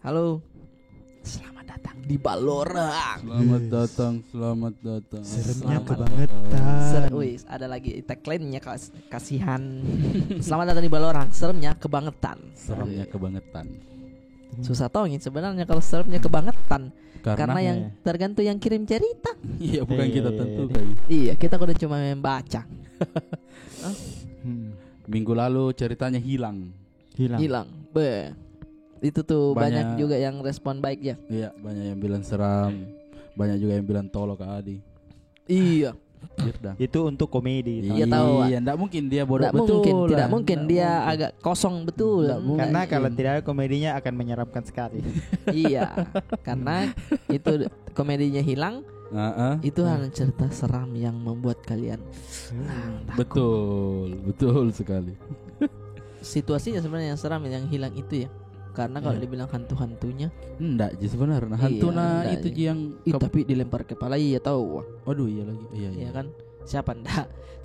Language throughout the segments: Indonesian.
Halo, selamat datang di Balorang. Selamat datang. Seremnya Selamat kebangetan. Wih, ada lagi tagline-nya kasihan. Selamat datang di Balorang. Seremnya kebangetan. Seremnya kebangetan. Susah tongin sebenarnya kalau seremnya kebangetan. Karena yang ya. tergantung yang kirim cerita. Iya, bukan Iya. kita tentukan. Iya, kita udah cuma membaca. Minggu lalu ceritanya hilang. Hilang. Itu tuh banyak Banyak juga yang respon baik ya. Iya, banyak yang bilang seram, banyak juga yang bilang tolong ke Adi. Iya. Firda. Itu untuk komedi. Iya, tahu, Pak. Iya, enggak mungkin dia bodoh Tidak betul. mungkin, tidak lah. mungkin Nggak dia mungkin. agak kosong betul. Nggak mungkin. Karena kalau Iya. tidak ada komedinya akan menyeramkan sekali. Iya, karena itu komedinya hilang. Itu hanya cerita seram yang membuat kalian takut. Betul sekali. Situasinya sebenarnya yang seram yang hilang itu ya. Karena kalau dibilang hantu-hantunya, Enggak, ji sebenarnya Iya, hantuna enggak, itu iya. ji yang tapi dilempar kepala iya tahu. Waduh, iya lagi. Iya. Iya kan?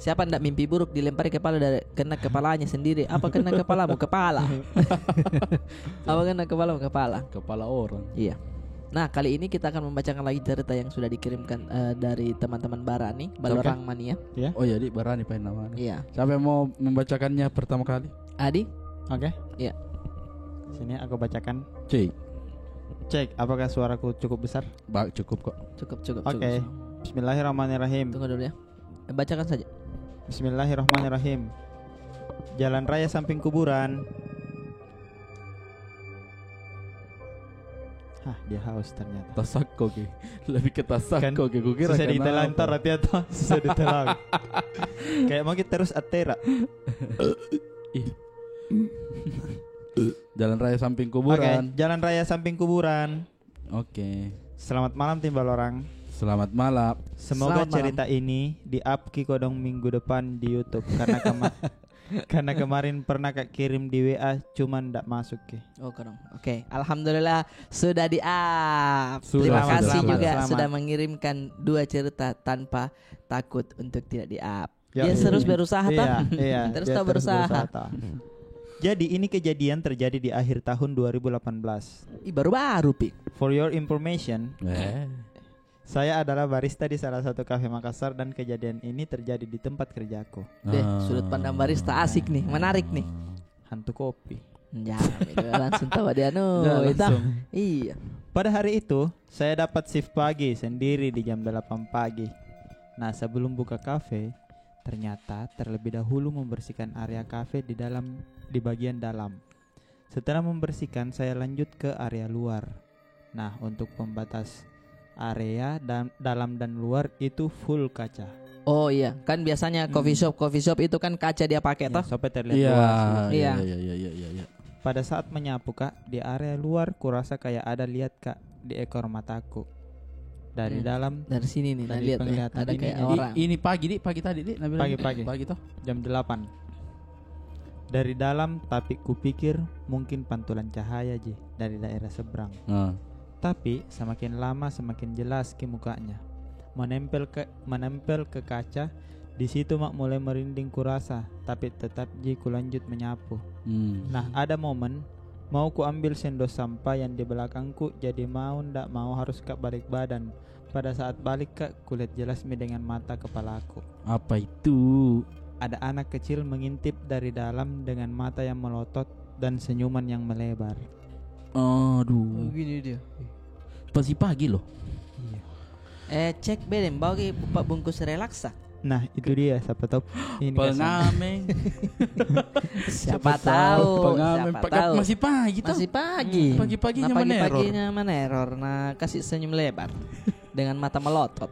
Siapa ndak mimpi buruk dilempar kepala dari kena kepalanya sendiri. Apa kena kepalamu? Kepala. Apa kena kepalamu? Kepala. Kepala orang. Iya. Nah, kali ini kita akan membacakan lagi cerita yang sudah dikirimkan dari teman-teman Barani, Balorang Mania. Oh iya, di Barani pengen namanya. Iya. Siapa yang mau membacakannya pertama kali? Adi? Oke. Iya. Sini aku bacakan. Cek. Apakah suaraku cukup besar? Cukup kok. Cukup. Oke. Bismillahirrahmanirrahim. Tunggu dulu ya. Bacakan saja. Bismillahirrahmanirrahim. Jalan raya samping kuburan. Hah, dia haus ternyata. Tasakko ki. Lebih ke tasakko ki. Gue kira Susah kenapa. ditelan ntar hati-hati. Susah ditelan. Kayak mau kita terus atera. Jalan raya samping Oke, kuburan. jalan raya samping kuburan. Oke. Selamat malam tim Balorang. Selamat malam. Semoga Selamat malam. cerita ini di-up Ki Kodong minggu depan di YouTube karena karena kemarin pernah Kak kirim di WA cuman ndak masuk Ki. Oh, Kodong. Oke, alhamdulillah sudah di-up. Sudah, Terima kasih selamat, juga selamat. sudah mengirimkan 2 cerita tanpa takut untuk tidak di-up. Ya, Dia terus berusaha Iya, tah. iya. Terus dia tak berusaha. tah. Jadi ini kejadian terjadi di akhir tahun 2018. Ih, baru-baru, Pi. For your information, Eh. saya adalah barista di salah satu kafe Makassar dan kejadian ini terjadi di tempat kerjaku. Deh, sudut pandang barista asik nih, menarik nih. Hantu kopi. Ya, itu langsung tahu dia Ya, itu. langsung. Iya. Pada hari itu, saya dapat shift pagi sendiri di jam 8 pagi. Nah, sebelum buka kafe, ternyata terlebih dahulu membersihkan area kafe di bagian dalam. Setelah membersihkan, saya lanjut ke area luar. Nah, untuk pembatas area dalam dan luar itu full kaca. Oh iya, kan biasanya coffee shop itu kan kaca dia pakai Ya, toh. sampai terlihat Iya. luas. Iya. Iya. Pada saat menyapu Kak, di area luar kurasa kayak ada lihat Kak di ekor mataku. Dari dalam Dari sini nih, nah, Dari lihat ya, penglihatan ada ini, kayak jadi orang. Ini pagi tadi, Dik. Nabil Pagi. Pagi toh. jam 8. Dari dalam tapi kupikir mungkin pantulan cahaya Ji dari daerah seberang. Tapi semakin lama semakin jelas Ki mukanya. Menempel ke kaca. Di situ mak mulai merinding kurasa, tapi tetap Ji ku lanjut menyapu. Nah, ada momen mau ku ambil sendok sampah yang di belakangku, jadi mau ndak mau harus Kak balik badan. Pada saat balik Kak, kulihat jelas mi dengan mata kepalaku. Apa itu? Ada anak kecil mengintip dari dalam dengan mata yang melotot dan senyuman yang melebar. Aduh. Gini dia. Pagi loh. Cek bedem bagi Pak bungkus relaksa. Nah, itu dia, siapa tahu ini Pengamen. Siapa tahu, Pengamen. siapa tahu. Masih pagi toh. Masih pagi. Pagi-paginya Nah, meneror. pagi-paginya meneror. Nah, kasih senyum lebar dengan mata melotot.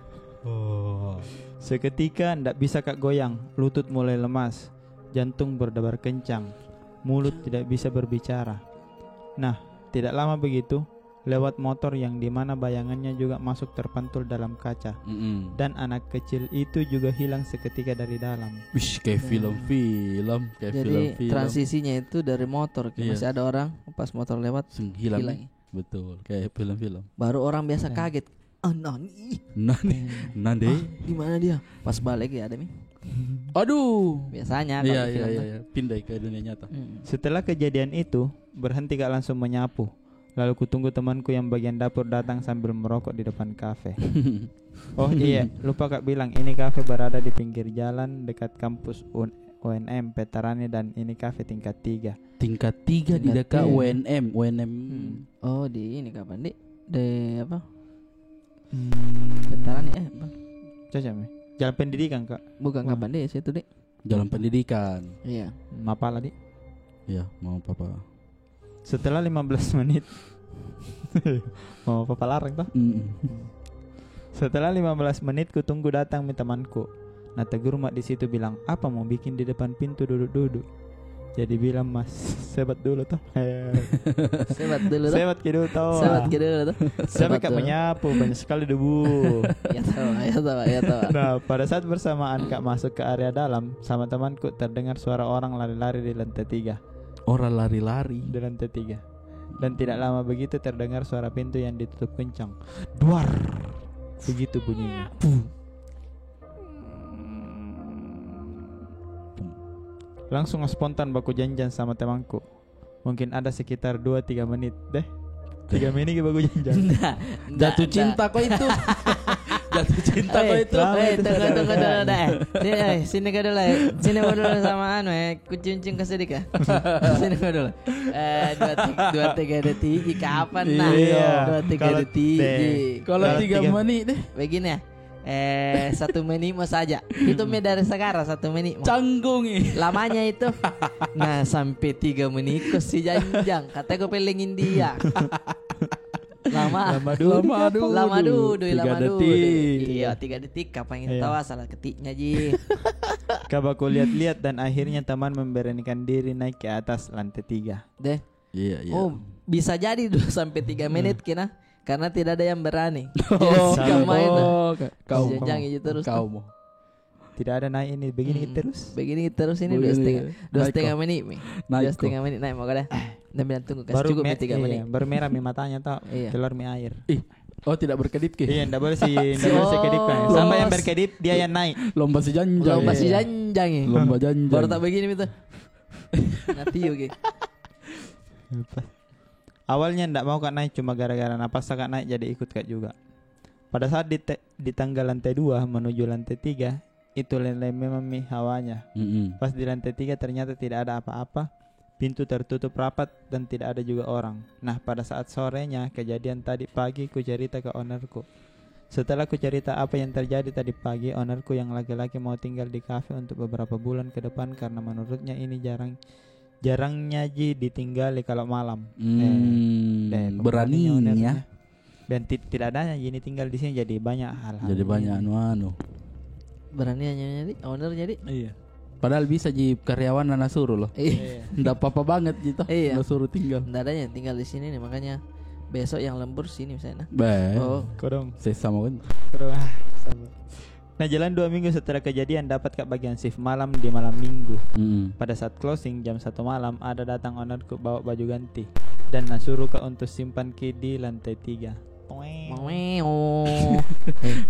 Seketika ndak bisa Kak goyang, lutut mulai lemas, jantung berdebar kencang, mulut tidak bisa berbicara. Nah, tidak lama begitu, lewat motor yang dimana bayangannya juga masuk terpantul dalam kaca. Dan anak kecil itu juga hilang seketika dari dalam. Wish, kayak film-film, kayak Jadi film-film. transisinya itu dari motor, Iya. masih ada orang pas motor lewat Hilang. hilang. Betul, kayak film-film. Baru orang biasa kaget. Nani. Nande. Di mana dia? Pas balik ya ada mi. Aduh. Biasanya Iya, kalau film tuh. iya. Pindah ke dunia nyata. Setelah kejadian itu, berhenti Kak langsung menyapu. Lalu kutunggu temanku yang bagian dapur datang sambil merokok di depan kafe. Oh iya, lupa Kak bilang ini kafe berada di pinggir jalan dekat kampus UNM Veterani dan ini kafe tingkat 3. Tingkat 3 di Tingkat dekat 3. UNM. Oh di ini kapan di apa? Veteran apa? Cocok Mi. Jalan pendidikan Kak. Bukan kapan deh situ deh. Jalan pendidikan. Iya. Mapala di. Iya, mau papa. Setelah 15 menit mau papa larang toh. Setelah 15 menit kutunggu datang temanku. Nah tegur mak di situ bilang, apa mau bikin di depan pintu duduk-duduk? Jadi bilang mas, sebat dulu toh. Sebat dulu tuh. Sebat dulu toh. Sebat dulu tuh. Sampai Kak menyapu banyak sekali debu. Ya tahu. Nah pada saat bersamaan Kak masuk ke area dalam, sama temanku terdengar suara orang lari-lari di lantai 3. Orang lari-lari Di lantai 3. Dan tidak lama begitu terdengar suara pintu yang ditutup kencang. Duar. Begitu bunyinya. Langsung spontan baku janjian sama temanku. Mungkin ada sekitar 2-3 menit deh. 3 menit baku janjian. Jatuh cinta kok itu. Jatuh cinta kok itu. Tunggu dulu. Sini kau dulu. Sini kau dulu sama kucing kesedik ya. Sini kau dulu. 2-3 detik. Kapan nah? Iya. 2-3 detik. Kalau 3 menit deh. Begini ya. 1 menit mau saja. Itu dari sekarang 1 menit. Canggung Lamanya itu. Nah sampai 3 menit kau si janjang. Katanya kau pelengin dia. Lama dulu. Iya 3 detik. Kapan yang tahu salah ketiknya ji. Kabaku lihat-lihat dan akhirnya teman memberanikan diri naik ke atas lantai 3. Deh. Iya. Oh bisa jadi 2-3 menit kena. Karena tidak ada yang berani. Kau main. Kau jangan gitu terus. Kau mau. Tidak ada naik ini begini terus. Begini terus ini 2,5 menit mi. 2,5 menit naik mau kada. Dan bilang tunggu kasih cukup 3 menit. Baru merah mi matanya tau. Keluar mi air. Oh tidak berkedip ke? Iya, enggak boleh sih kedip kan. Sampai yang berkedip dia yang naik. Lomba si janjang. Lomba janjang. Baru tak begini itu. Nanti oke. Awalnya ndak mau Kak naik cuma gara-gara napas Kak naik jadi ikut Kak juga. Pada saat di tangga lantai 2 menuju lantai 3 itu memang hawanya. Pas di lantai 3 ternyata tidak ada apa-apa. Pintu tertutup rapat dan tidak ada juga orang. Nah pada saat sorenya kejadian tadi pagi ku cerita ke ownerku. Setelah ku cerita apa yang terjadi tadi pagi, ownerku yang laki-laki mau tinggal di kafe untuk beberapa bulan ke depan karena menurutnya ini jarangnya ji ditinggali kalau malam. Beraninya. Dan tidak adanya ini tinggal di sini jadi banyak hal-hal. Jadi banyak anu. Beraninya jadi owner jadi. Iya. Padahal bisa ji karyawan nana suruh loh. Iya. Nggak apa-apa banget gitu. Iya. Nggak suruh tinggal. Nggak ada yang tinggal di sini nih makanya besok yang lembur sini misalnya. Oh, kodong. Saya sama kan. Nah jalan 2 minggu setelah kejadian dapat Kak bagian shift malam di malam minggu. Pada saat closing jam 1 malam ada datang ownerku bawa baju ganti dan suruh Kak untuk simpan ki di lantai 3.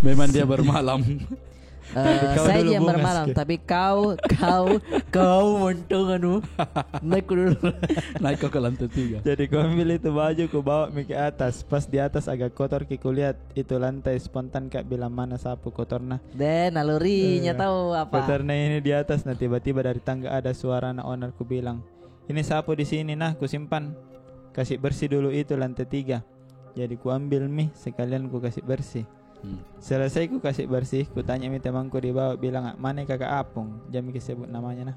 Memang dia bermalam. Saya yang bermalam tapi kau untung naik dulu. Naik ke lantai 3. Jadi ku ambil itu baju ku bawa ke atas. Pas di atas agak kotor ku lihat itu lantai spontan Kak bilang mana sapu kotorna. Dan nalurinya tahu apa. Kotorna ini di atas. Nah tiba-tiba dari tangga ada suara anak owner ku bilang, ini sapu di sini nah ku simpan. Kasih bersih dulu itu lantai 3. Jadi ku ambil sekalian ku kasih bersih. Selesai ku kasih bersih, ku tanya temanku di bawah bilang mana kakak Apung, jangan sebut namanya nah.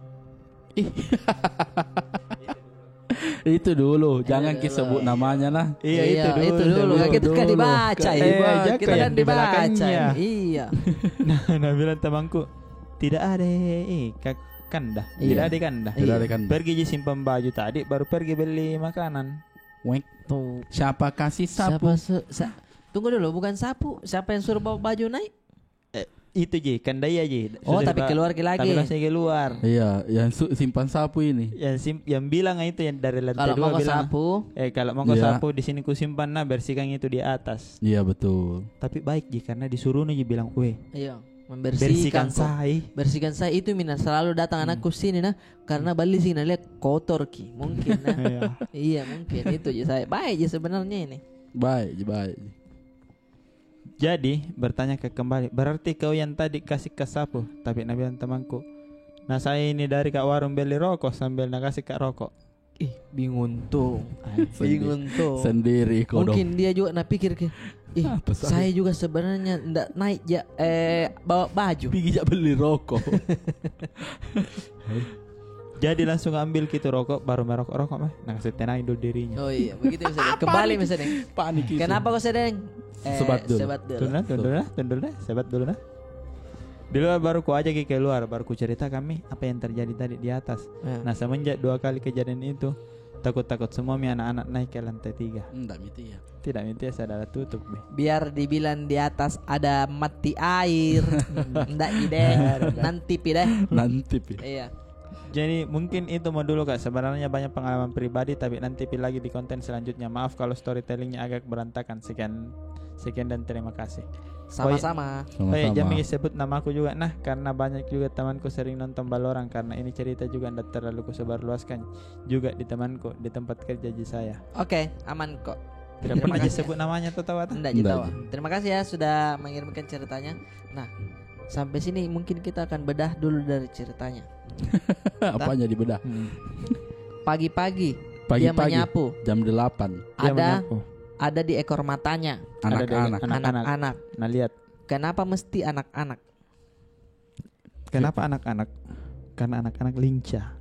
Itu dulu, jangan sebut namanya nah. Iya itu dulu. Kita kan dibaca ya. Kita kan dibaca. Iya. Nah bilang temanku tidak ada Kanda. Tidak ada Kanda. Pergi simpan baju tadi, baru pergi beli makanan. Tuh. Siapa kasih sapu? Tunggu dulu, bukan sapu. Siapa yang suruh bawa baju naik? Itu ji, Kandaya ji. Oh, tapi keluar lagi. Tapi langsung keluar. Iya, yang simpan sapu ini. Yang bilang itu yang dari lantai 2 bilang. Kalau mau sapu. Kalau mau sapu di sini ku simpan bersihkan itu di atas. Iya betul. Tapi baik ji karena disuruh nih bilang, "Weh. Iya. membersihkan saya. Bersihkan saya itu mina selalu datang anakku sini nah karena balik sini lihat kotor ki mungkin nah. Iya mungkin itu aja saya baik aja sebenarnya ini. Baik. Jadi bertanya kembali, berarti kau yang tadi kasih ke sapu? Tapi Nabi bilang temanku, nah saya ini dari kak warung beli rokok sambil nak kasih kak rokok. Bingung tuh. Sendiri kau mungkin dia juga nak pikir ke saya juga sebenarnya ndak naik bawa baju. Pergi beli rokok. Jadi langsung ambil gitu rokok, baru merokok mah. Nah kasih tenang dulu dirinya. Oh iya begitu misalnya. Kembali misalnya. Panik itu. Kenapa kau sedang? Sebat dulu. Tundul nah. Sebat dulu nah. Di luar baru ku aja keluar, baru ku cerita kami apa yang terjadi tadi di atas. Nah semenjak 2 kali kejadian itu, takut semua anak-anak naik ke lantai 3. Enggak miti ya. Tidak miti sadar tutup be. Biar dibilang di atas ada mati air. Enggak ide. Nanti pi. Iya. Jadi mungkin itu mau dulu kak. Sebenarnya banyak pengalaman pribadi, tapi nanti pilih lagi di konten selanjutnya. Maaf kalau storytellingnya agak berantakan. Sekian dan terima kasih. Sama-sama. Jami sebut namaku juga. Nah karena banyak juga temanku sering nonton Valorant. Karena ini cerita juga tidak terlalu kusebarluaskan juga di temanku di tempat kerja saya. Oke, aman kok. Tidak pernah aja sebut namanya tuh tahu atau? Tidak tahu. Terima kasih ya sudah mengirimkan ceritanya. Nah sampai sini mungkin kita akan bedah dulu dari ceritanya. Apanya dibedah? Pagi-pagi dia menyapu jam 8. Ada di ekor matanya anak-anak. Nah lihat. Kenapa mesti anak-anak? Kenapa anak-anak? Karena anak-anak lincah.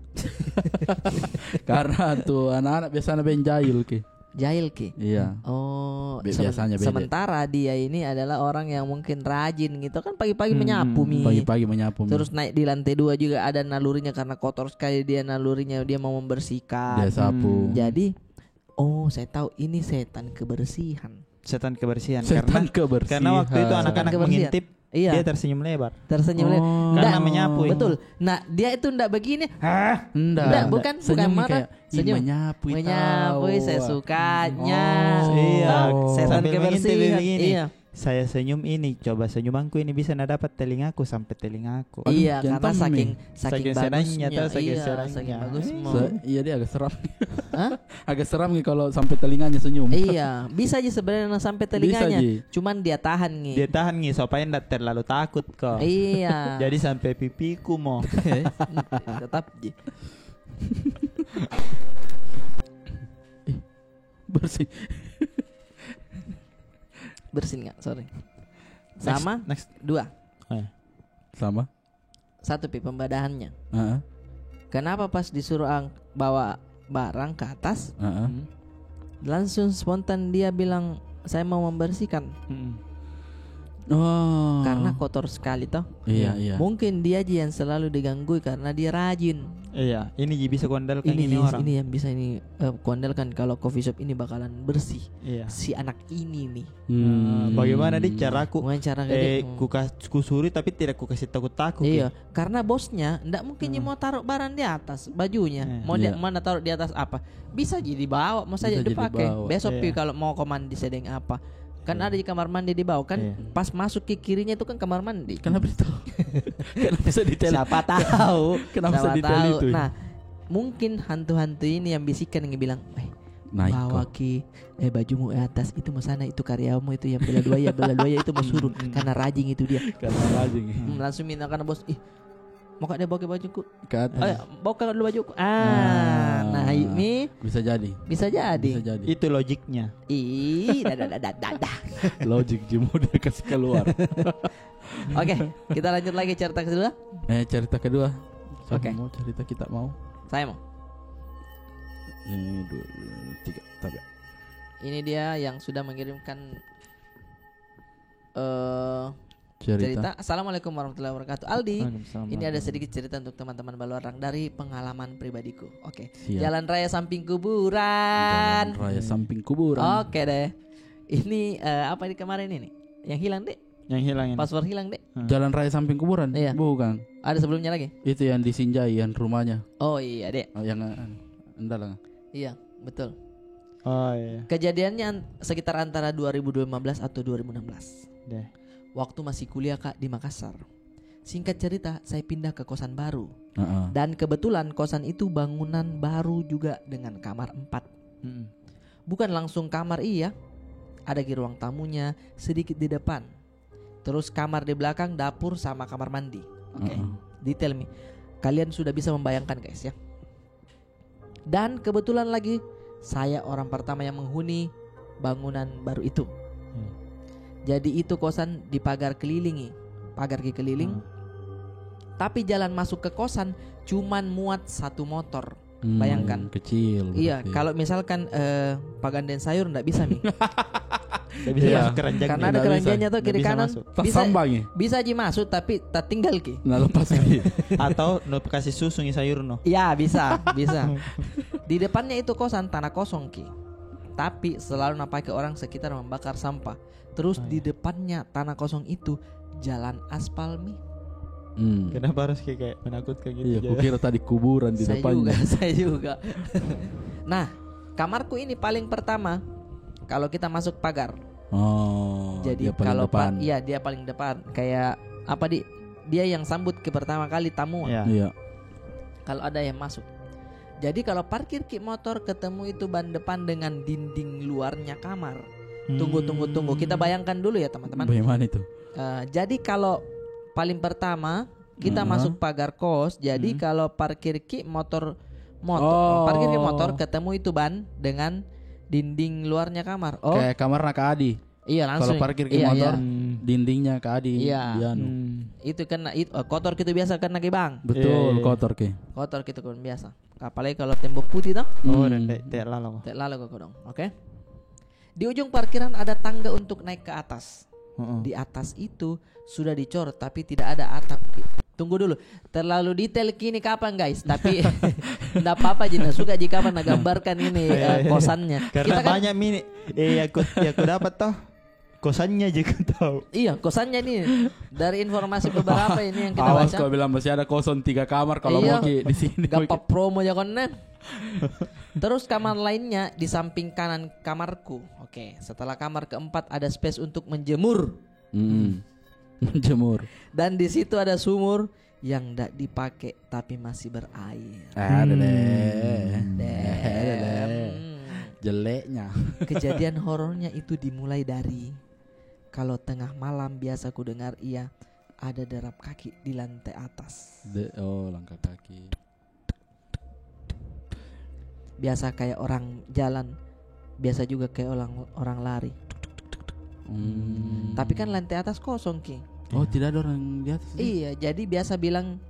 Karena tuh anak-anak biasanya jahil ki. Jahil ki. Iya. Oh, biasanya beda. Sementara dia ini adalah orang yang mungkin rajin gitu kan, pagi-pagi menyapu Pagi-pagi menyapu. Terus naik di lantai 2 juga ada nalurinya karena kotor sekali dia nalurinya, dia mau membersihkan. Dia sapu. Jadi saya tahu ini setan kebersihan. Karena waktu itu anak-anak mengintip. Iya. Dia tersenyum lebar. Karena menyapu. Betul. Nah, dia itu enggak begini. Enggak, bukan marah. Senyum. Menyapu, saya sukanya. Setan kebersihan. Iya. Saya senyum ini, coba senyumanku ini bisa dapat telingaku sampai telingaku. Iya, karena saking bagusnya. Saking bagusnya. Iya dia agak seram. Agak seram nih kalau sampai telinganya senyum. Iya, bisa aja sebenarnya sampai telinganya. Cuman dia tahan nih. Supaya enggak terlalu takut kok. Iya. Jadi sampai pipiku mau. Tetap. Bersih. Bersin nggak? Sorry. Sama. Next. 2. Sama. 1 pembedahannya. Kenapa pas disuruh bawa barang ke atas, langsung spontan dia bilang saya mau membersihkan. Karena kotor sekali toh. Iya. Mungkin dia aja yang selalu diganggu karena dia rajin. Iya, ini bisa kondalkan ini orang. Ini yang bisa kondalkan kalau coffee shop ini bakalan bersih. Iya. Si anak ini nih. Bagaimana nih caraku? Kusuri tapi tidak ku kasih takut. Iya, karena bosnya ndak mungkin mau taruh barang di atas bajunya. Dia mana taruh di atas apa? Bisa jadi dibawa, mau saja dipakai. Besok kalau mau komandi sedang apa? Kan ada di kamar mandi di bawah kan, pas masuk ke kirinya itu kan kamar mandi. Kenapa itu? Kenapa bisa detail? Siapa tahu? Kenapa bisa detail itu? Nah, mungkin hantu-hantu ini yang bisikan yang bilang, bawa ki bajumu atas itu mau sana, itu karyamu itu yang bela dua ya itu mau suruh karena rajin itu dia. Karena rajin. Langsung minta karena bos, mau kak dia bawa ke bajuku ke atas. Bawa ke dulu bajuku. Nah ini bisa jadi. Itu logiknya. Dah. Logik Jimo dia kasih keluar. Oke, kita lanjut lagi cerita kedua. Cerita kedua. Oke. Mau cerita kita mau. Saya mau. Ini 2, 3, tapi. Ini dia yang sudah mengirimkan cerita. Assalamualaikum warahmatullahi wabarakatuh. Aldi, ini ada sedikit cerita untuk teman-teman Baluarang dari pengalaman pribadiku. Oke. Jalan raya samping kuburan. Oke deh. Ini apa di kemarin ini? Yang hilang deh. Password hilang deh. Jalan raya samping kuburan? Iya. Bukan. Ada sebelumnya lagi? Itu yang di Sinjai, yang rumahnya. Oh iya deh. Yang enggak lah. Iya, betul. Oh iya. Kejadiannya sekitar antara 2015 atau 2016. Deh. Waktu masih kuliah Kak di Makassar. Singkat cerita, saya pindah ke kosan baru. Dan kebetulan kosan itu bangunan baru juga dengan kamar 4. Bukan langsung kamar ada di ruang tamunya sedikit di depan. Terus kamar di belakang, dapur sama kamar mandi. Oke. Detail nih. Kalian sudah bisa membayangkan guys ya. Dan kebetulan lagi saya orang pertama yang menghuni bangunan baru itu. Jadi itu kosan dipagar keliling. Tapi jalan masuk ke kosan cuman muat 1 motor. Bayangkan. Kecil. Iya, kalau misalkan paganden sayur enggak bisa nih. Enggak bisa masuk keranjang. Karena ada keranjangnya tuh kiri kanan. Bisa aja masuk tapi tak tinggal ki. Nah, lepas ki. Atau no kasih susu nih sayur no. Iya, bisa. Di depannya itu kosan tanah kosong ki. Tapi selalu pakai orang sekitar membakar sampah. Terus di depannya tanah kosong itu jalan aspal mi. Kenapa harus kayak menakutkan gitu? Iya, kukira tadi kuburan di depannya. Saya juga. Nah, kamarku ini paling pertama kalau kita masuk pagar. Jadi kalau dia paling depan. Kayak dia yang sambut ke pertama kali tamu. Iya. Kalau ada yang masuk. Jadi kalau parkir motor ketemu itu ban depan dengan dinding luarnya kamar. Tunggu. Kita bayangkan dulu ya teman-teman. Bagaimana itu? Jadi kalau paling pertama kita masuk pagar kos. Jadi kalau parkir motor ketemu itu ban dengan dinding luarnya kamar. Kayak kamar Kak Adi. Iya langsung. Kalau parkir motor dindingnya Kak Adi. Iya. Itu kena kotor gitu biasa kena ke bang. Betul, kotor ke. Kotor gitu kan biasa. Apalagi kalau tembok putih toh. Tek lalu kok dong. Oke. Di ujung parkiran ada tangga untuk naik ke atas. Di atas itu sudah dicor tapi tidak ada atap. Tunggu dulu, terlalu detail kini kapan guys? Tapi enggak apa-apa Jina, suka jika kapan gambarkan ini kosannya. Karena kita banyak mini aku dapat toh kosannya juga tahu. Iya, kosannya nih dari informasi beberapa ini yang kita baca. Awas kau bilang masih ada kosong 3 kamar kalau mau di sini. Gampang promo ya konen. Terus kamar lainnya di samping kanan kamarku. Oke, setelah kamar keempat ada space untuk menjemur. Menjemur. Dan di situ ada sumur yang tidak dipakai tapi masih berair. Ada jeleknya. Kejadian horornya itu dimulai dari kalau tengah malam biasa ku dengar ada derap kaki di lantai atas. Langkah kaki. Biasa kayak orang jalan, biasa juga kayak orang lari. Tapi kan lantai atas kosong ki. Tidak ada orang di atas. Iya, jadi biasa bilang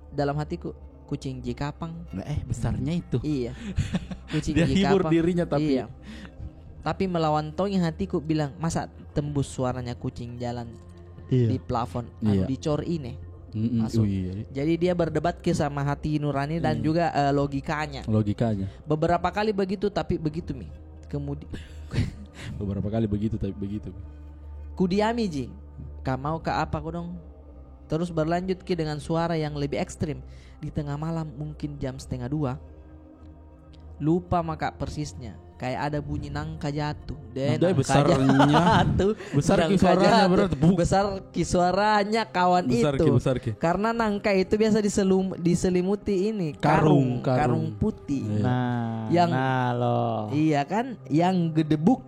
dalam hatiku kucing jikapang. Besarnya itu. Iya. Kucing dia jikapang. hibur dirinya tapi. Iya. Tapi melawan tongi hatiku bilang masa tembus suaranya kucing jalan di plafon dicor ini. Masuk. Jadi dia berdebat sama hati nurani dan juga logikanya. Beberapa kali begitu tapi begitu mi. Kemudian beberapa kali begitu tapi begitu. Kudiami ji. Mau ke apa kau dong? Terus berlanjut dengan suara yang lebih ekstrim. Di tengah malam mungkin jam 1:30. Lupa maka persisnya. Kayak ada bunyi nangka jatuh. Besarnya. Besar suaranya berarti. Besar suaranya kawan itu. Karena nangka itu biasa diselimuti ini karung putih. Iya kan? Yang gedebuk.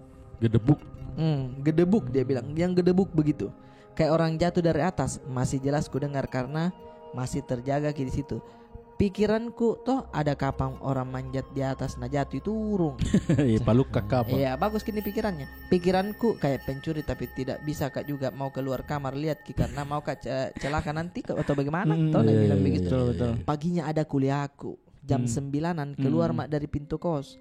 Gedebuk dia bilang. Yang gedebuk begitu. Kayak orang jatuh dari atas. Masih jelas ku dengar karena masih terjaga di situ. Pikiranku toh ada kapang orang manjat di atas nah jatuh itu urung. Iya paluk kakak. Iya bagus gini pikirannya. Pikiranku kayak pencuri tapi tidak bisa kak juga mau keluar kamar lihat ki karena mau kak celaka nanti atau bagaimana toh bilang begitu. Paginya ada kuliahku jam 9:00 keluar mak dari pintu kos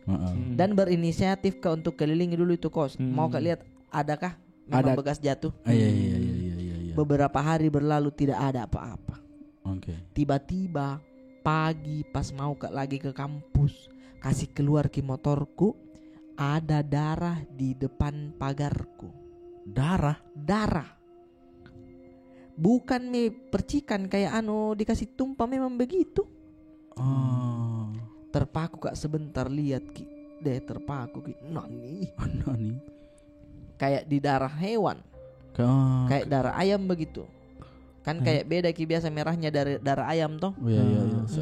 dan berinisiatif ke untuk kelilingi dulu itu kos. Mau kak lihat adakah memang bekas jatuh. Iya. Beberapa hari berlalu tidak ada apa-apa. Tiba-tiba pagi pas mau lagi ke kampus kasih keluar ke motorku ada darah di depan pagarku. Darah bukan percikan kayak dikasih tumpah memang begitu. Terpaku kak sebentar lihat ki deh terpaku ki nani kayak di darah hewan kayak darah ayam begitu Kan kayak beda ki biasa merahnya dari darah ayam toh. Oh iya.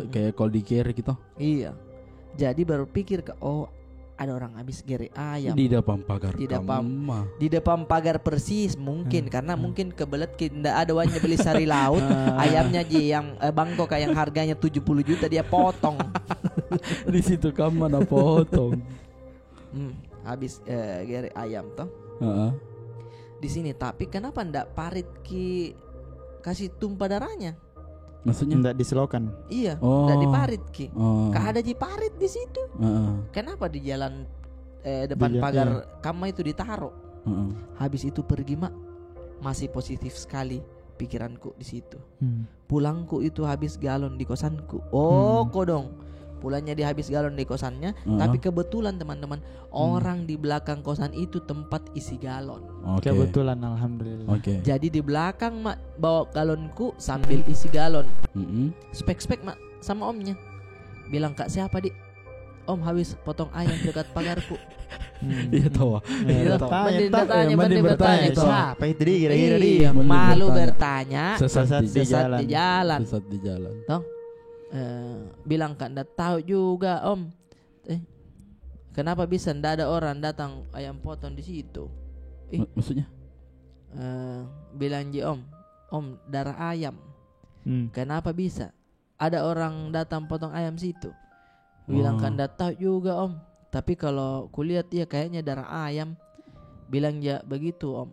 Kayak kalau di kiri gitu. Iya. Jadi baru pikir ada orang habis gere ayam di depan pagar. Di depan pagar persis mungkin karena mungkin kebelet ndak ada wannya beli sari laut. Ayamnya yang bangkok yang harganya 70 juta dia potong. Di situ kamu mana potong. Habis gere ayam toh. Di sini tapi kenapa ndak parit ki kasih tumpah darahnya? Maksudnya ndak diselokan. Iya, ndak diparit ki. Ada parit di situ. Kenapa di jalan depan pagar kamar itu ditaruh? Habis itu pergi masih positif sekali pikiranku di situ. Pulangku itu habis galon di kosanku. Kodong. Pulangnya dia habis galon di kosannya, tapi kebetulan teman-teman orang di belakang kosan itu tempat isi galon. Kebetulan alhamdulillah. Jadi di belakang bawa galonku sambil isi galon. Spek sama omnya. Bilang kak siapa di? Om habis potong ayam dekat pagarku. Iya tahu. Mending bertanya. Siapa itu dia kira-kira dia? Malu bertanya. Sesat di jalan. Toh? Bilang kan ndak tahu juga om. Kenapa bisa ndak ada orang datang ayam potong di situ? Maksudnya? Bilang om darah ayam. Kenapa bisa ada orang datang potong ayam situ? Bilang kan ndak tahu juga om. Tapi kalau kulihat ya kayaknya darah ayam. Bilang ya begitu om.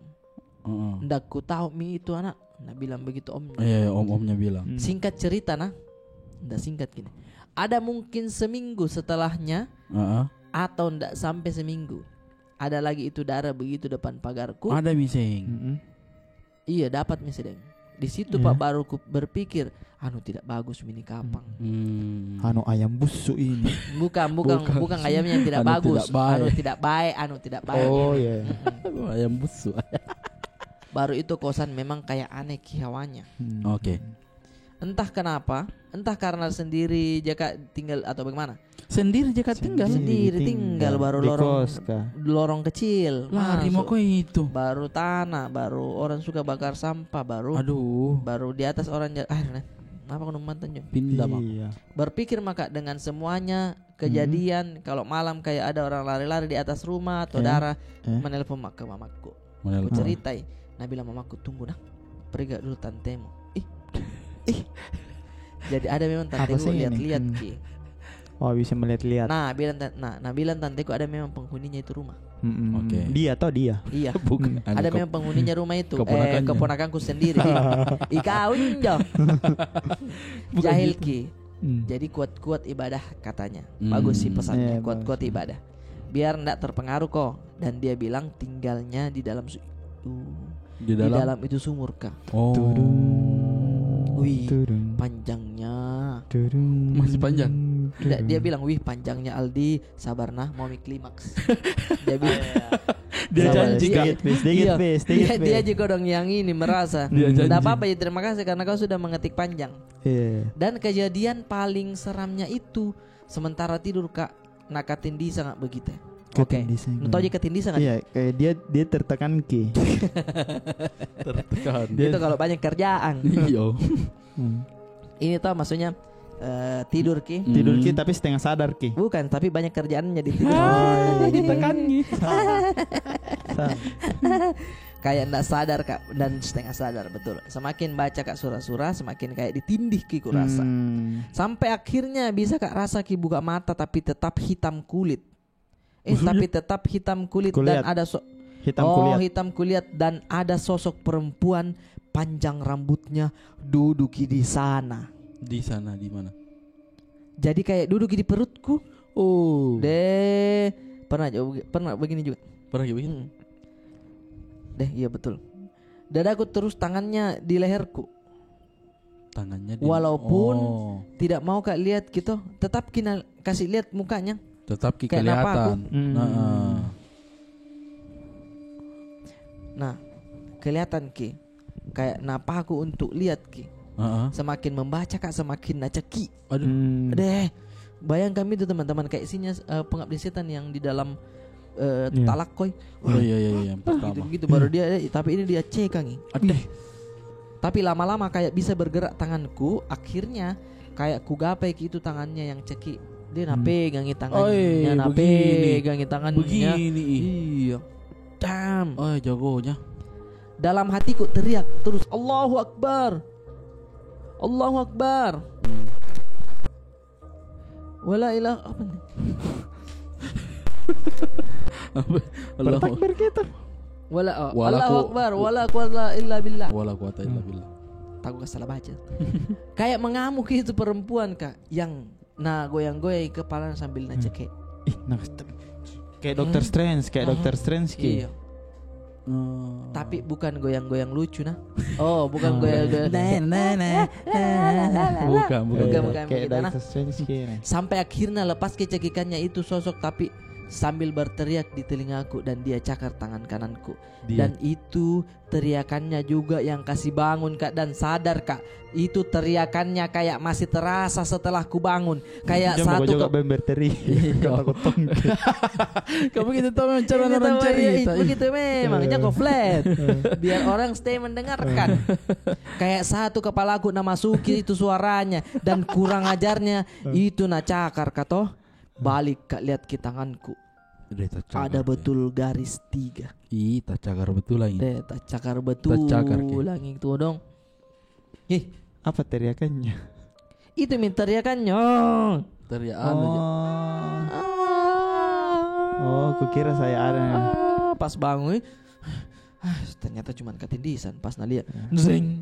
Ndak ku tahu itu anak. Nah bilang begitu omnya. Iya omnya bilang. Singkat cerita ndak singkat gini. Ada mungkin seminggu setelahnya atau ndak sampai seminggu. Ada lagi itu darah begitu depan pagarku. Ada miseng. Iya dapat miseng. Di situ Pak baru berpikir, tidak bagus ini kapang. Ayam busuk ini. Bukan ayamnya yang tidak bagus. Tidak baik. Oh iya. Ayam busuk. Baru itu kosan memang kayak aneh hawanya. Oke. Entah kenapa, entah karena sendiri Jaka tinggal atau bagaimana. Sendiri Jaka tinggal. Sendiri tinggal baru lorong kecil. Lari mau itu. Baru tanah, baru orang suka bakar sampah, baru di atas orang kenapa kau mantan jo? Pindah Berpikir maka dengan semuanya kejadian kalau malam kayak ada orang lari-lari di atas rumah atau darah menelpon ke mamaku. Aku ceritai. Nah bilang mamaku tunggu pergi dulu tantemu. Jadi ada memang tanteku lihat-lihat ki. Bisa melihat-lihat. Bilang tanteku ada memang penghuninya itu rumah. Dia atau dia? Iya. Bukan. Ada memang penghuninya rumah itu. Keponakanku sendiri. Kau jo. Jahil ki. Jadi kuat-kuat ibadah katanya. Bagus sih pesannya. Kuat-kuat ibadah. Biar ndak terpengaruh kok. Dan dia bilang tinggalnya di dalam di dalam itu sumur kah. Wih, panjangnya. Masih panjang. Dia bilang, wih panjangnya Aldi, sabar mau klimaks. Dia bilang, dia janji dia juga dong yang ini merasa. Tidak apa-apa ya, terima kasih karena kau sudah mengetik panjang. Dan kejadian paling seramnya itu sementara tidur kak nakatindi sangat begitu. Oke. Tahu aja ketindi sangat. Iya, kayak dia tertekan ki. Tertekan. Itu kalau banyak kerjaan. Iya. Ini tau maksudnya tidur ki. Tidur ki tapi setengah sadar ki. Bukan, tapi banyak kerjaannya di tidur. Ditekan gitu. Kayak ndak sadar kak dan setengah sadar betul. Semakin baca kak surah-surah semakin kayak ditindih ki ku rasa. Sampai akhirnya bisa kak rasa ki buka mata tapi tetap hitam kulit. Tapi tetap hitam kulit dan ada hitam kulit dan ada sosok perempuan panjang rambutnya duduk di sana. Di sana di mana? Jadi kayak duduk di perutku. Pernah begini juga. Pernah begini? Iya betul. Dadaku terus tangannya di leherku. Tangannya walaupun tidak mau kak lihat gitu, tetap kita kasih lihat mukanya. Tetap kelihatan. Nah, kelihatan ki. Kayak napaku untuk lihat ki. Semakin membaca kak semakin nacaki. Bayangkan itu teman-teman kayak isinya pengabdi setan yang di dalam talak koi. Iya yang pertama. Gitu baru dia tapi ini dia cekangi. Tapi lama-lama kayak bisa bergerak tanganku. Akhirnya kayak ku gapai gitu tangannya yang cekik. Dia napegangi tangannya, napegangi tangannya. Begini. Iya. Damn. Oh jagonya. Dalam hatiku teriak terus, Allahu Akbar, Allahu Akbar. Wala ilah apa nih? Bertakbir kita. Allahu Akbar, wala quwata illa billah. Wala quwata illa billah. Takut salah baca. Kayak mengamuk itu perempuan kak, yang goyang-goyang kepala sambil cekek. Kayak Dr. Strange, Dr. Strange Iya. Tapi bukan goyang-goyang lucu nah. Oh, bukan goyang-goyang. Bukan kayak begitu nah. Dr. Strange kayaknya. Sampai akhirnya lepas kecekikannya itu sosok tapi sambil berteriak di telingaku dan dia cakar tangan kananku. Dan itu teriakannya juga yang kasih bangun kak, dan sadar kak, itu teriakannya kayak masih terasa setelah ku bangun. Kayak satu berteri. Kamu gitu tuh memang cara orang cerita. Begitu memang jago flat. Biar orang stay mendengarkan. Kayak satu kepalaku masuki itu suaranya, dan kurang ajarnya itu cakar katoh. Balik kak, lihat ke tanganku. Ada betul garis 3. Ih, tak cakar betul lagi. Tak cakar betul lagi itu dong. Apa teriakannya? Itu teriakannya. Teriakan Oh, kukira saya ada. Pas bangun ternyata cuma ketindisan pas lihat. Zing.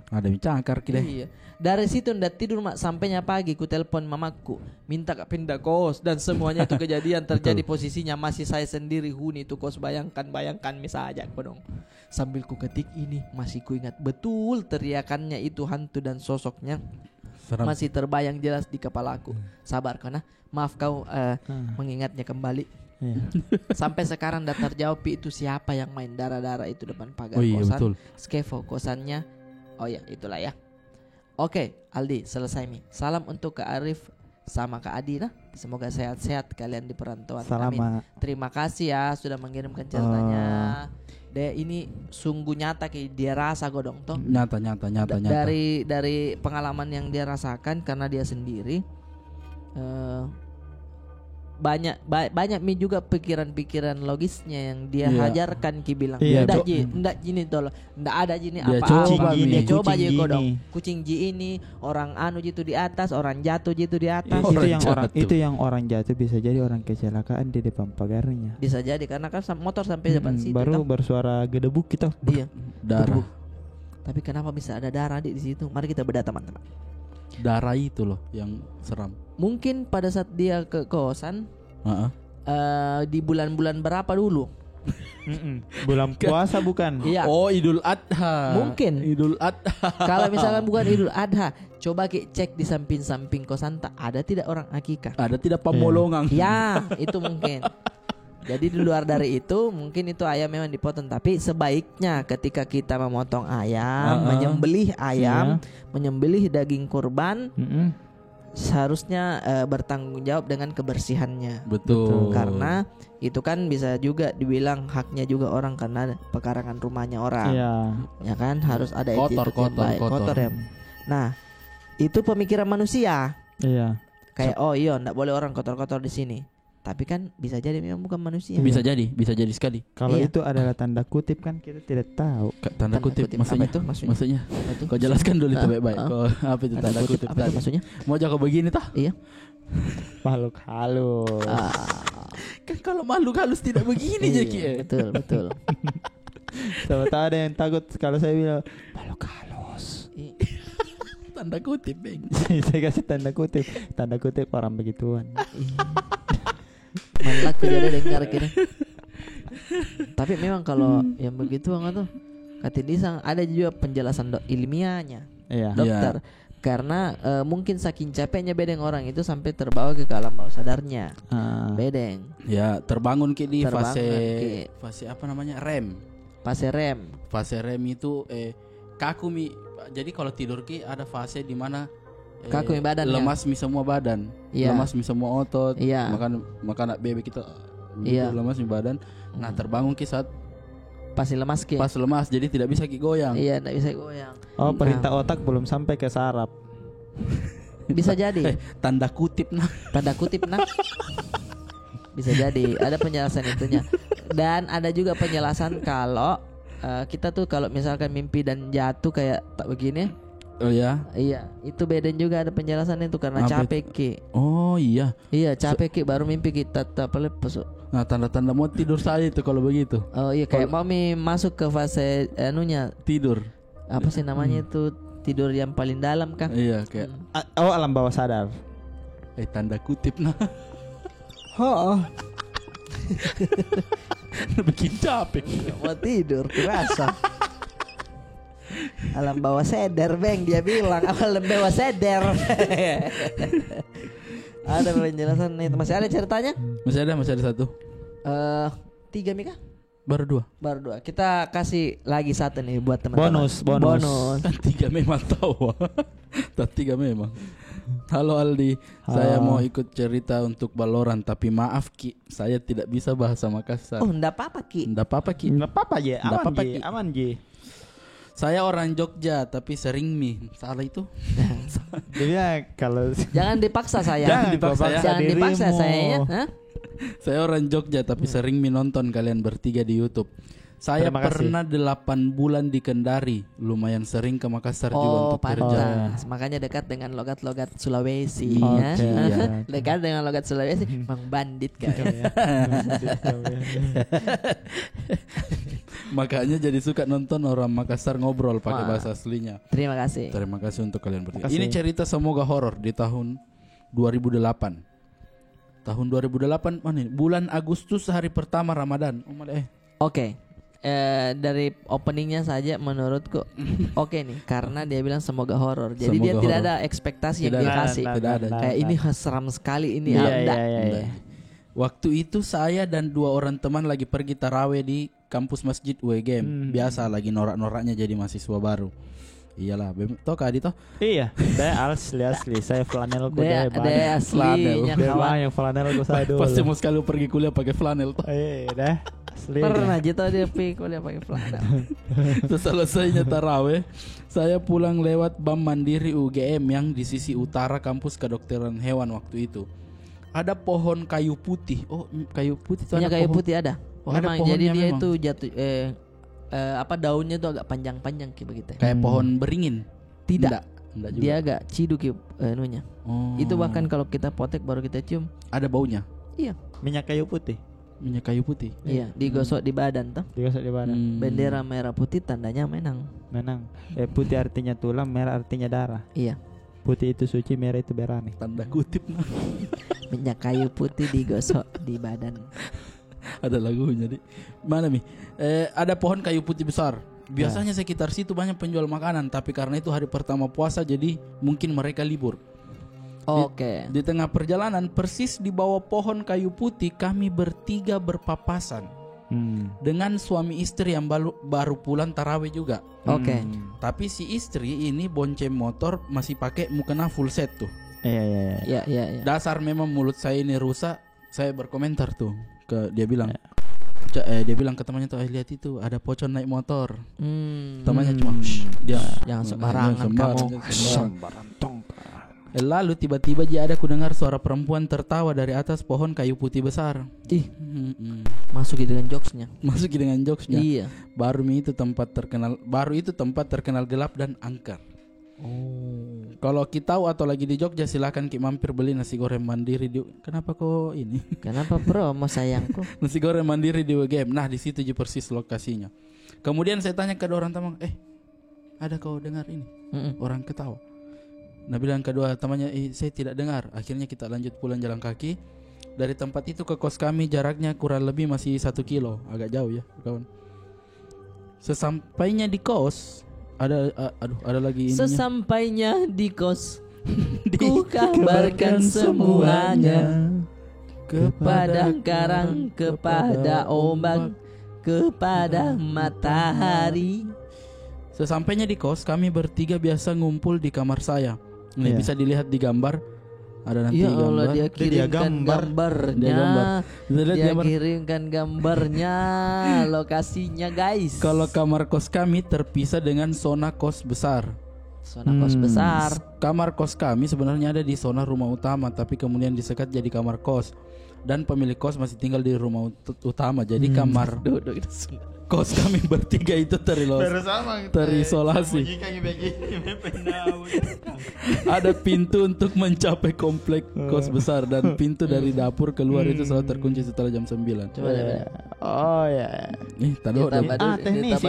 Ada cakar kita. Iya. Dari situ ndak tidur mak, sampainya pagi ku telepon mamaku minta pindah kos, dan semuanya itu kejadian terjadi posisinya masih saya sendiri huni itu kos. Bayangkan misalnya aku dong. Sambil ku ketik ini masih ku ingat betul teriakannya itu hantu dan sosoknya masih terbayang jelas di kepalaku. Sabar karena maaf kau mengingatnya kembali. Sampai sekarang dah terjawab itu siapa yang main darah-darah itu depan pagar kosan. Betul. Skevo kosannya. Oh ya itulah ya. Oke, Aldi selesai nih. Salam untuk Kak Arif sama Kak Adi nah. Semoga sehat-sehat kalian di perantauan. Amin. Terima kasih ya sudah mengirimkan ceritanya. Ini sungguh nyata kayak dia rasa godong toh. Nyata. Dari pengalaman yang dia rasakan karena dia sendiri. Banyak juga pikiran-pikiran logisnya yang dia hajarkan ki bilang ndak gini tolong ndak ada gini apa dia coba aja kodong kucing ji ini orang jitu di atas, orang jatuh jitu di atas. Itu yang orang jatuh bisa jadi orang kecelakaan di depan pagarnya. Bisa jadi karena kan motor sampai depan situ baru bersuara gedebuk kita. Iya. Darah. Tapi kenapa bisa ada darah di situ? Mari kita bedah teman-teman. Darah itu loh yang seram. Mungkin pada saat dia ke kosan di bulan-bulan berapa dulu? Bulan puasa bukan? Iya. Oh, Idul Adha. Mungkin Idul Adha. Kalau misalkan bukan Idul Adha, coba cek di samping-samping kosan ada tidak orang akikah? Ada tidak pemolongan? Ya, itu mungkin. Jadi di luar dari itu mungkin itu ayam memang dipotong, tapi sebaiknya ketika kita memotong ayam, menyembelih ayam, menyembelih daging kurban, seharusnya bertanggung jawab dengan kebersihannya. Betul. Karena itu kan bisa juga dibilang haknya juga orang karena pekarangan rumahnya orang. Iya. Ya kan harus ada kotor ya. Nah, itu pemikiran manusia. Iya. Kayak enggak boleh orang kotor-kotor di sini. Tapi kan bisa jadi memang bukan manusia. Bisa jadi sekali. Kalau itu adalah tanda kutip kan kita tidak tahu. Tanda kutip maksudnya? Apa itu? Maksudnya? Kau jelaskan dulu itu baik-baik. Apa itu tanda kutip? Apa maksudnya? Mau jago begini tah? Iya. Makhluk halus. Kan kalau makhluk halus tidak begini jadi. Betul. Sama tahu ada yang takut kalau saya bilang makhluk halus. Tanda kutip, Bang. Saya kasih tanda kutip orang begituan. Malah tidak dengar kira. Tapi memang kalau yang begitu tuh katindisan ada juga penjelasan ilmiahnya. Dokter. Karena mungkin saking capeknya bedeng orang itu sampai terbawa ke alam bawah sadarnya. Bedeng. Ya, terbangun di fase apa namanya? REM. Fase REM. Fase REM itu kaku mi. Jadi kalau tidur ada fase di mana kaku badan, lemas mi semua badan, lemas mi semua otot, makan bebek kita, lemas mi badan. Nah terbangun saat pasti lemas ki. Pas lemas jadi tidak bisa ki goyang. Iya, tidak bisa goyang. Oh, perintah otak belum sampai ke saraf. Bisa jadi. Tanda kutip nah. Tanda kutip nah. Bisa jadi. Ada penjelasan itunya. Dan ada juga penjelasan kalau kita tuh kalau misalkan mimpi dan jatuh kayak tak begini. Oh ya. Iya, itu beden juga ada penjelasan itu karena Apa capek ki. Oh iya. Iya, capek ki baru mimpi kita tak lepas. Nah, tanda-tanda mau tidur saya itu kalau begitu. Oh iya, kayak mau masuk ke fase tidur. Apa sih namanya itu? Tidur yang paling dalam kan? Iya, kayak alam bawah sadar. Tanda kutip nah. Oh. Bikin capek. Mau tidur terasa. Alam bawah sadar, Bang, dia bilang alam bawah sadar. Ada penjelasan itu. Masih ada ceritanya? Masih ada satu. 3 Mika? Baru 2. Kita kasih lagi satu nih buat teman-teman. Bonus. 3 memang tahu. 3 memang. Halo Aldi, saya mau ikut cerita untuk Valorant, tapi maaf Ki, saya tidak bisa bahasa Makassar. Oh, enggak apa-apa Ki. Enggak apa-apa je, aman je. Saya orang Jogja tapi sering salah itu. Jadi kalau jangan dipaksa saya. Jangan dipaksa saya. Saya orang Jogja tapi sering nonton kalian bertiga di YouTube. Saya pernah 8 bulan di Kendari. Lumayan sering ke Makassar juga untuk kerja. Makanya dekat dengan logat-logat Sulawesi ya. Dekat dengan logat Sulawesi. Mang bandit kan. Makanya jadi suka nonton orang Makassar ngobrol pakai bahasa aslinya. Terima kasih untuk kalian bertiga. Ini cerita semoga horor di tahun 2008. Tahun 2008 mana ini? Bulan Agustus hari pertama Ramadan. Oke. Dari openingnya saja menurutku oke nih, karena dia bilang semoga horor. Jadi dia tidak ada ekspektasi yang dia kasih. Tidak ada. Kayak ini seram sekali ini. Iya. Waktu itu saya dan 2 orang teman lagi pergi taraweh di kampus masjid UGM. Biasa lagi norak-noraknya jadi mahasiswa baru. Iyalah, toh Kak Adi toh? Iya, saya asli saya flanel ku dia aslinya kawan yang flanel ku saya dulu. Pasti mau sekali pergi kuliah pakai flanel toh. Dah. Pernah aja tau dia pergi kuliah pakai flanel. Selesainya taraweh, saya pulang lewat BAM Mandiri UGM yang di sisi utara kampus kedokteran hewan waktu itu. Ada pohon kayu putih. Oh, kayu putih itu ada kayu pohon. putih ada. Ada jadi dia memang. itu jatuh daunnya tuh agak panjang-panjang begitu. Kayak pohon beringin. Tidak juga. Dia agak ciduk anunya. Itu bahkan kalau kita potek baru kita cium ada baunya. Iya. Minyak kayu putih. Iya, digosok di badan toh. Bendera merah putih tandanya menang. Putih artinya tulang, merah artinya darah. Iya. Putih itu suci, merah itu berani. Tanda kutip. Minyak kayu putih digosok di badan. Ada lagunya di mana Mi? Ada pohon kayu putih besar. Biasanya sekitar situ banyak penjual makanan, tapi karena itu hari pertama puasa jadi mungkin mereka libur. Oke. Di tengah perjalanan persis di bawah pohon kayu putih kami bertiga berpapasan dengan suami istri yang baru pulang tarawih juga. Oke. Tapi si istri ini bonceng motor masih pakai mukena full set tuh. Iya. Dasar memang mulut saya ini rusak. Saya berkomentar tuh ke dia bilang. Dia bilang ke temannya tuh, lihat itu ada pocong naik motor. Temannya cuma dia jangan sembarangan kamu. Lalu tiba-tiba ada ku dengar suara perempuan tertawa dari atas pohon kayu putih besar. Masuki dengan jokesnya. Iya. Baru itu tempat terkenal gelap dan angker. Kalau kita tahu atau lagi di Jogja silakan Ki mampir beli nasi goreng mandiri di. Kenapa kok ini? Kenapa promo sayangku? Nasi goreng mandiri di UGM. Nah di situ persis lokasinya. Kemudian saya tanya ke orang teman, ada kau dengar ini? Orang ketawa. Nah bilang kedua temannya, saya tidak dengar. Akhirnya kita lanjut pulang jalan kaki. Dari tempat itu ke kos kami jaraknya kurang lebih masih 1 kilo. Agak jauh ya kawan. Sesampainya di kos ada lagi ininya. Sesampainya di kos ku kabarkan semuanya kepada karang, kepada ombak, kepada matahari. Sesampainya di kos kami bertiga biasa ngumpul di kamar saya. Nih bisa dilihat di gambar. Ada nanti ya Allah, gambar. dia kirimkan gambarnya. Dia kirimkan gambarnya, lokasinya guys. Kalau kamar kos kami terpisah dengan zona kos besar. Zona kos besar. Kamar kos kami sebenarnya ada di zona rumah utama, tapi kemudian disekat jadi kamar kos. Dan pemilik kos masih tinggal di rumah utama. Jadi kamar kos kami bertiga itu terisolasi. Ada pintu untuk mencapai komplek kos besar, dan pintu dari dapur keluar itu selalu terkunci setelah jam 9. Coba. Oh ya. Nih, tado teknis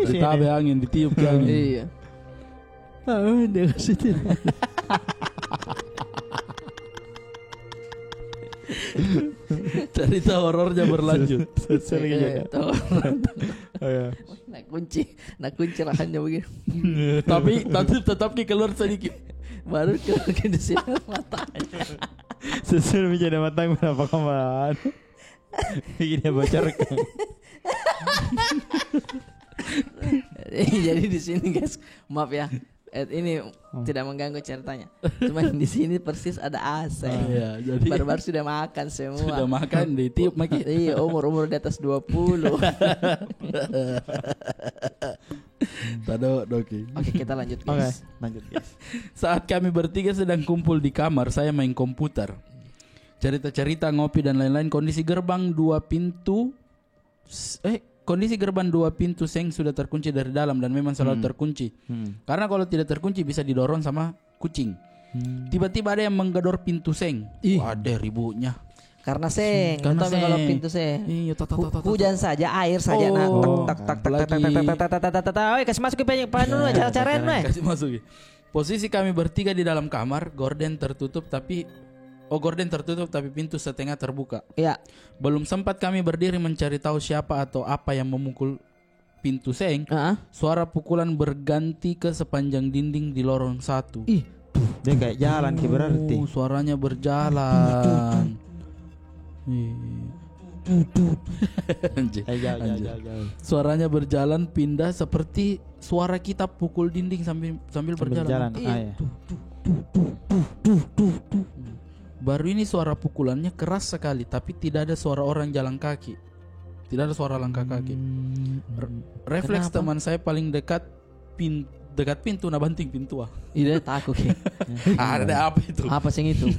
ditabe angin, ditiup ke angin. Iya. Dia kasih cerita horornya berlanjut. Nak kunci lahannya begini. Tapi tetap keluar sedikit. Baru keluar di sini matanya. Sesuai bicara matang berapa kawan? Ini bocorkan. Jadi di sini guys, maaf ya. Ini tidak mengganggu ceritanya. Cuman di sini persis ada AC. Iya, jadi baru-baru sudah makan semua. Sudah makan, ditiup maki. Iya, umur di atas 20. Tado doki. Oke, kita lanjut guys. Lanjut guys. Saat kami bertiga sedang kumpul di kamar, saya main komputer. Cerita-cerita, ngopi dan lain-lain. Kondisi gerbang dua pintu seng sudah terkunci dari dalam dan memang selalu terkunci. Karena kalau tidak terkunci bisa didorong sama kucing. Tiba-tiba ada yang menggedor pintu seng. Ada ribunya. Karena seng. Karena seng. Kalau pintu seng. Iya, hujan saja, air saja. Kasih masuk ke panel cara-carain. Kasih masuk. Posisi kami bertiga di dalam kamar, gorden tertutup tapi pintu setengah terbuka. Iya. Belum sempat kami berdiri mencari tahu siapa atau apa yang memukul pintu seng. Suara pukulan berganti ke sepanjang dinding di lorong 1. Dia kayak jalan berarti. Suaranya berjalan. Suaranya berjalan pindah seperti suara kita pukul dinding sambil berjalan. Baru ini suara pukulannya keras sekali, tapi tidak ada suara orang jalan kaki. Tidak ada suara langkah kaki. Refleks teman saya paling dekat pintu banting pintu. Iya, takut. Ada apa itu? Apa sih itu?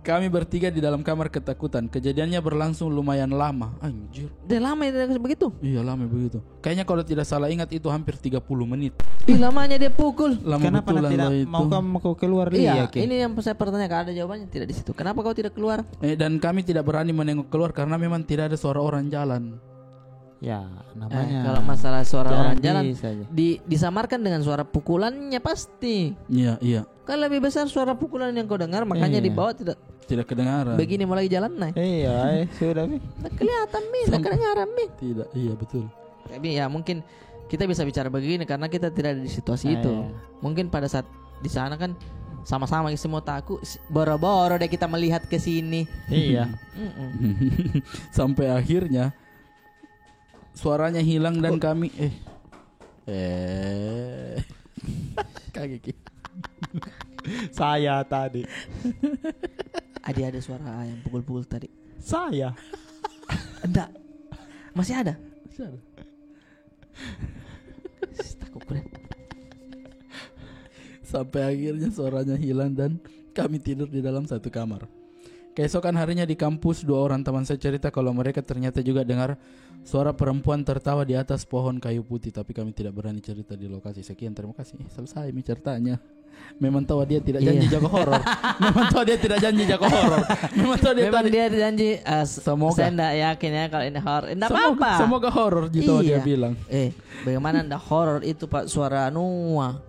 Kami bertiga di dalam kamar ketakutan. Kejadiannya berlangsung lumayan lama. Anjir. Udah lama ya begitu? Iya, lama begitu. Kayaknya kalau tidak salah ingat itu hampir 30 menit. Lamanya dia pukul. Lama. Kenapa tidak mau kau keluar? Iya, ini yang saya pertanyakan, ada jawabannya tidak di situ. Kenapa kau tidak keluar? Dan kami tidak berani menengok keluar karena memang tidak ada suara orang jalan. Ya, namanya. Kalau masalah suara orang jalan disamarkan dengan suara pukulannya pasti. Iya. Kan lebih besar suara pukulan yang kau dengar, makanya di bawah tidak kedengaran. Begini mulai jalan naik. Iya, sudah tak kelihatan tak kedengaran Tidak, iya betul. Tapi ya mungkin kita bisa bicara begini karena kita tidak ada di situasi itu. Mungkin pada saat di sana kan sama-sama semua takut, boro-boro deh kita melihat ke sini. Iya. Sampai akhirnya suaranya hilang dan kami kaget. Saya tadi. Ada suara yang pukul-pukul tadi. Saya. Enggak. Masih ada. Takut keren. Sampai akhirnya suaranya hilang dan kami tidur di dalam satu kamar. Keesokan harinya di kampus, 2 orang teman saya cerita kalau mereka ternyata juga dengar suara perempuan tertawa di atas pohon kayu putih. Tapi kami tidak berani cerita di lokasi. Sekian, terima kasih. Selesai ceritanya. Memang tahu dia tidak janji jago horor. Memang tahu dia tidak janji jago horor. Memang dia janji. Semoga. Saya tidak yakin ya kalau ini horor. Tidak apa-apa. Semoga horor gitu dia bilang. Bagaimana ndak horor itu Pak, suara Nuah.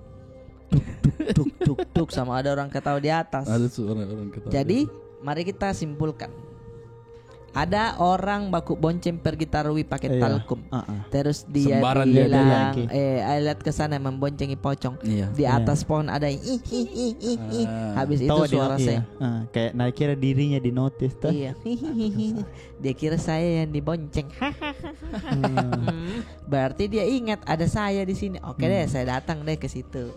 Tuk sama ada orang ketawa di atas. Ada suara orang ketawa. Jadi mari kita simpulkan. Ada orang baku bonceng pergi tarawih pakai talkum. Terus dia bilang lihat ke sana memboncengi pocong. Di atas pohon ada yang habis itu suara saya. Kayak nah kira dirinya di notice tuh. Iya. Dia kira saya yang dibonceng. Berarti dia ingat ada saya di sini. Oke deh, saya datang deh ke situ.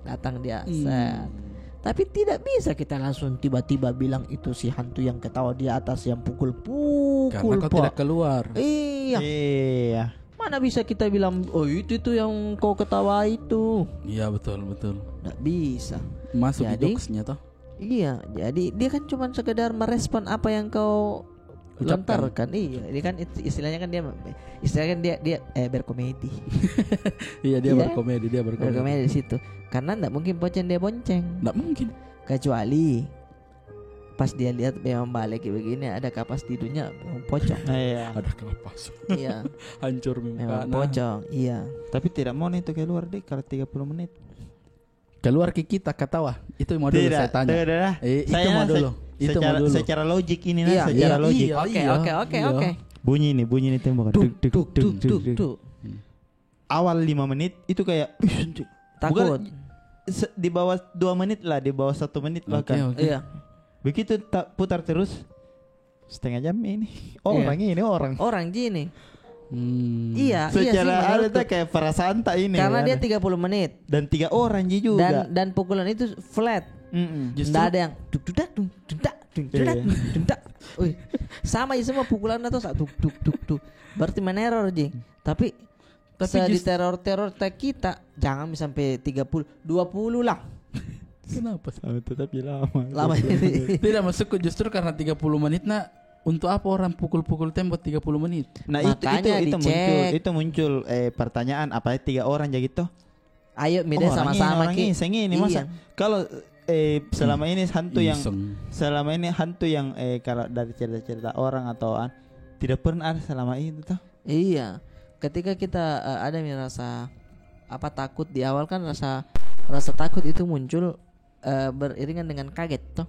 Datang dia. Tapi tidak bisa kita langsung tiba-tiba bilang itu si hantu yang ketawa di atas yang pukul-pukul. Karena kau tidak keluar. Iya. Mana bisa kita bilang itu yang kau ketawa itu. Iya betul. Tidak bisa. Masuk di jokesnya toh. Iya, jadi dia kan cuma sekedar merespon apa yang kau lontarkan. Iya, dia kan istilahnya kan dia berkomedi. Iya dia berkomedi di situ. Karena enggak mungkin dia bonceng. Enggak mungkin. Kecuali pas dia lihat memang balik begini ada kapas di dunia pocong. Iya. Ada kapas. Iya. Hancur memang pocong. Iya. Tapi tidak mau itu keluar deh kalau 30 menit. Keluar ke kita ketawa. Itu mau dulu saya tanya. Itu mau dulu. Itu mau dulu. Secara logik ini secara logik. Oke. Bunyi nih tembok. Duk. Awal 5 menit itu kayak takut. Di bawah 2 menit lah, di bawah 1 menit bahkan. Iya. Begitu putar terus setengah jam ini. Orang gini. Iya, secara ada kayak perasaan tak ini. Karena dia 30 menit dan 3 orang juga. Dan pukulan itu flat. Tidak ada yang duk. Sama semua pukulan atau duk. Berarti meneror Ji. Tapi di teror kita jangan sampai 30, 20 lah. Kenapa? Tapi lama. Tidak masuk justru karena 30 menit untuk apa orang pukul-pukul tembok 30 menit? Nah, itu muncul pertanyaan apa 3 orang jadi gitu. Ayo media sama-sama ini masa. Kalau selama ini hantu yang kalau dari cerita-cerita orang atau tidak pernah ada selama ini toh. Iya. Ketika kita ada rasa takut di awal kan rasa takut itu muncul beriringan dengan kaget toh.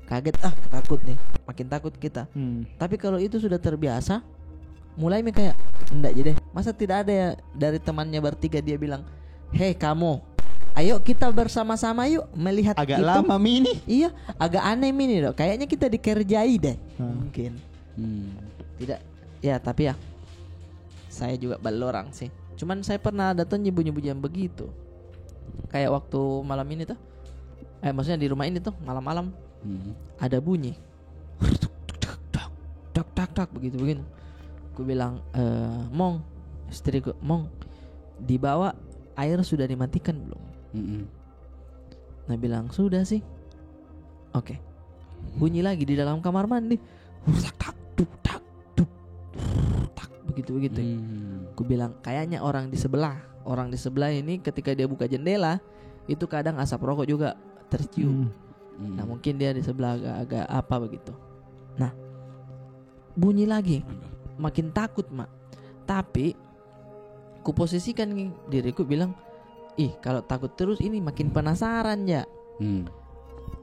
Kaget takut nih, makin takut kita. Tapi kalau itu sudah terbiasa, mulai kayak enggak jadi. Masa tidak ada ya dari temannya bertiga dia bilang, "Hei kamu, ayo kita bersama-sama yuk melihat agak itu." Lama mini. Iya, agak aneh mini dong. Kayaknya kita dikerjai deh. Mungkin. Tidak. Ya, tapi ya saya juga balorang sih. Cuman saya pernah datang nyebut-nyebut yang begitu. Kayak waktu malam ini tuh. Maksudnya di rumah ini tuh malam-malam ada bunyi tak begitu. Aku bilang Mong, istriku, Mong, di bawah air sudah dimatikan belum? Nah bilang sudah sih. Oke. Bunyi lagi di dalam kamar mandi. Tak begitu. Aku bilang kayaknya orang di sebelah ini ketika dia buka jendela itu kadang asap rokok juga tercium. Nah mungkin dia di sebelah agak apa begitu. Nah bunyi lagi, makin takut mak. Tapi ku posisikan diriku bilang, kalau takut terus ini makin penasaran ya.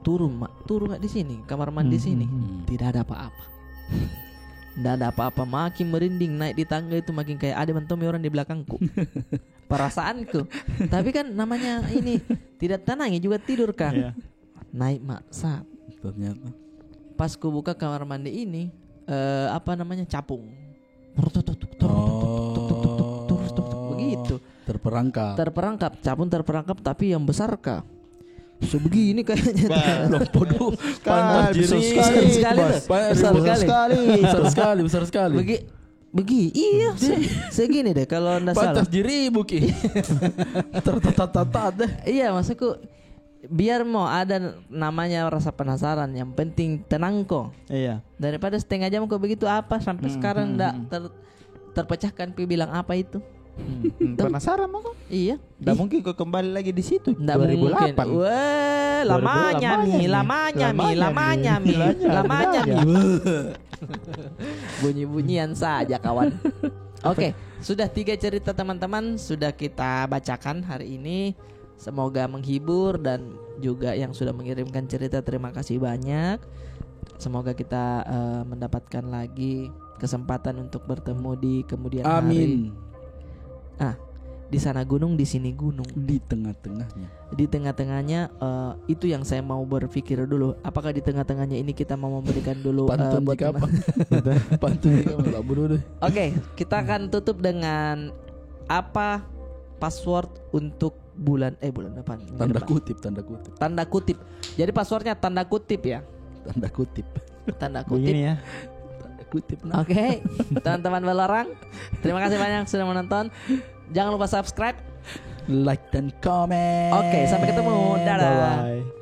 Turun nggak di sini kamar mandi sini. Tidak ada apa-apa. Tidak ada apa-apa. Makin merinding naik di tangga itu makin kayak ada mentomi orang di belakangku. Perasaanku. Tapi kan namanya ini tidak tenang ya juga tidur kan. Naik maksa. Ternyata pas ku buka kamar mandi ini capung. Begitu. Terperangkap. Capung terperangkap tapi yang besar kah? Sebegini kayaknya. Besar sekali. Iya segini deh kalau anda salah. Pantas diribu ki. Tertatat deh. Iya maksudku biar mau ada namanya rasa penasaran, yang penting tenang kok. Iya. Daripada setengah jam kok begitu apa sampai sekarang enggak terpecahkan pi bilang apa itu. Penasaran mau kok? Iya. Nggak mungkin kok kembali lagi di situ. 2008. Wah, lamanya mi. Bunyi-bunyian saja kawan. Oke, sudah 3 cerita teman-teman sudah kita bacakan hari ini. Semoga menghibur dan juga yang sudah mengirimkan cerita terima kasih banyak. Semoga kita mendapatkan lagi kesempatan untuk bertemu di kemudian hari. Amin. Di sana gunung, di sini gunung. Di tengah-tengahnya. Di tengah-tengahnya itu yang saya mau berpikir dulu. Apakah di tengah-tengahnya ini kita mau memberikan dulu pantun buat apa? Pantun enggak bodoh deh. Oke, kita akan tutup dengan apa password untuk bulan depan. Tanda kutip. Jadi passwordnya tanda kutip ya. Tanda kutip. Begini ya. Tanda kutip. Oke. Teman-teman Belorang, terima kasih banyak sudah menonton. Jangan lupa subscribe, like dan komen. Oke, sampai ketemu. Dadah. Bye.